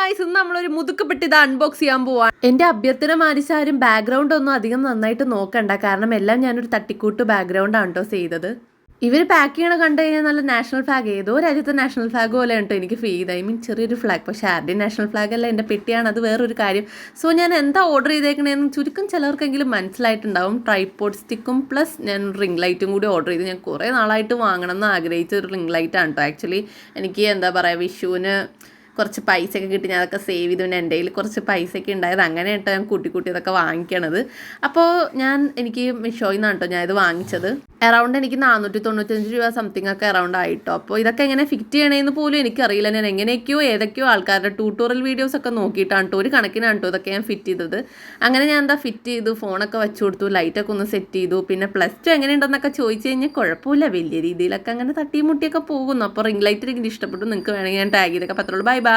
Guys, ഇന്ന് നമ്മളൊരു മുതുക്കപ്പെട്ട് ഇത് അൺബോക്സ് ചെയ്യാൻ പോവാണ്. എന്റെ അഭ്യർത്ഥന മാനിച്ചാരും ബാക്ക്ഗ്രൗണ്ട് ഒന്നും അധികം നന്നായിട്ട് നോക്കണ്ട, കാരണം എല്ലാം ഞാനൊരു തട്ടിക്കൂട്ട് ബാക്ക്ഗ്രൗണ്ടാണ് കേട്ടോ ചെയ്തത്. ഇവർ പാക്ക് ചെയ്യണ കണ്ടു കഴിഞ്ഞാൽ നല്ല നാഷണൽ ഫ്ലാഗ്, ഏതോ രാജ്യത്തെ നാഷണൽ ഫ്ലാഗ് പോലെ കേട്ടോ എനിക്ക് ഫീൽ ചെയ്ത്. ഐ മീൻ ചെറിയൊരു ഫ്ലാഗ്, പക്ഷേ ആരുടെയും നാഷണൽ ഫ്ലാഗ് അല്ല, എൻ്റെ പെട്ടിയാണ്, അത് വേറൊരു കാര്യം. സോ ഞാൻ എന്താ ഓർഡർ ചെയ്തേക്കണേന്ന് ചുരുക്കം ചിലർക്കെങ്കിലും മനസ്സിലായിട്ടുണ്ടാവും. ട്രൈപോഡ് സ്റ്റിക്കും പ്ലസ് ഞാൻ റിംഗ് ലൈറ്റും കൂടി ഓർഡർ ചെയ്ത്. ഞാൻ കുറേ നാളായിട്ട് വാങ്ങണം എന്ന് ആഗ്രഹിച്ച ഒരു റിംഗ് ലൈറ്റാണ് കേട്ടോ. ആക്ച്വലി എനിക്ക് എന്താ പറയുക, വിഷുവിന് കുറച്ച് പൈസയൊക്കെ കിട്ടി, ഞാൻ അതൊക്കെ സേവ് ചെയ്തു. പിന്നെ എൻ്റെ കയ്യിൽ കുറച്ച് പൈസയൊക്കെ ഉണ്ടായത്, അങ്ങനെ കേട്ടോ ഞാൻ കൂട്ടി ഇതൊക്കെ വാങ്ങിക്കണത്. അപ്പോൾ എനിക്ക് മീഷോയിൽ നിന്നാണ് കേട്ടോ ഞാൻ ഇത് വാങ്ങിച്ചത്. അറൗണ്ട് എനിക്ക് 495 രൂപ സംതിങ് ഒക്കെ അറൗണ്ട് ആയിട്ടോ. അപ്പോൾ ഇതൊക്കെ എങ്ങനെ ഫിറ്റ് ചെയ്യണമെന്ന് പോലും എനിക്കറിയില്ല. ഞാൻ ഏതൊക്കെയോ ആൾക്കാരുടെ ട്യൂട്ടോറിയൽ വീഡിയോസ് ഒക്കെ നോക്കിയിട്ടാണ് കേട്ടോ, ഒരു കണക്കിനാണ് കേട്ടോ ഇതൊക്കെ ഞാൻ ഫിറ്റ് ചെയ്തത്. അങ്ങനെ ഞാൻ ഫിറ്റ് ചെയ്തു, ഫോണൊക്കെ വെച്ചു കൊടുത്തു, ലൈറ്റൊക്കെ ഒന്ന് സെറ്റ് ചെയ്തു. പിന്നെ +2 എങ്ങനെയുണ്ടെന്നൊക്കെ ചോദിച്ചു കഴിഞ്ഞാൽ കുഴപ്പമില്ല, വലിയ രീതിയിലൊക്കെ അങ്ങനെ തട്ടിയും മുട്ടിയൊക്കെ പോകുന്നു. അപ്പോൾ റിംഗ് ലൈറ്റ് എനിക്ക് ഇഷ്ടപ്പെട്ടു. നിങ്ങൾക്ക് വേണമെങ്കിൽ ഞാൻ ടാഗ് ചെയ്തൊക്കെ പറ്റുള്ളൂ. ബൈ.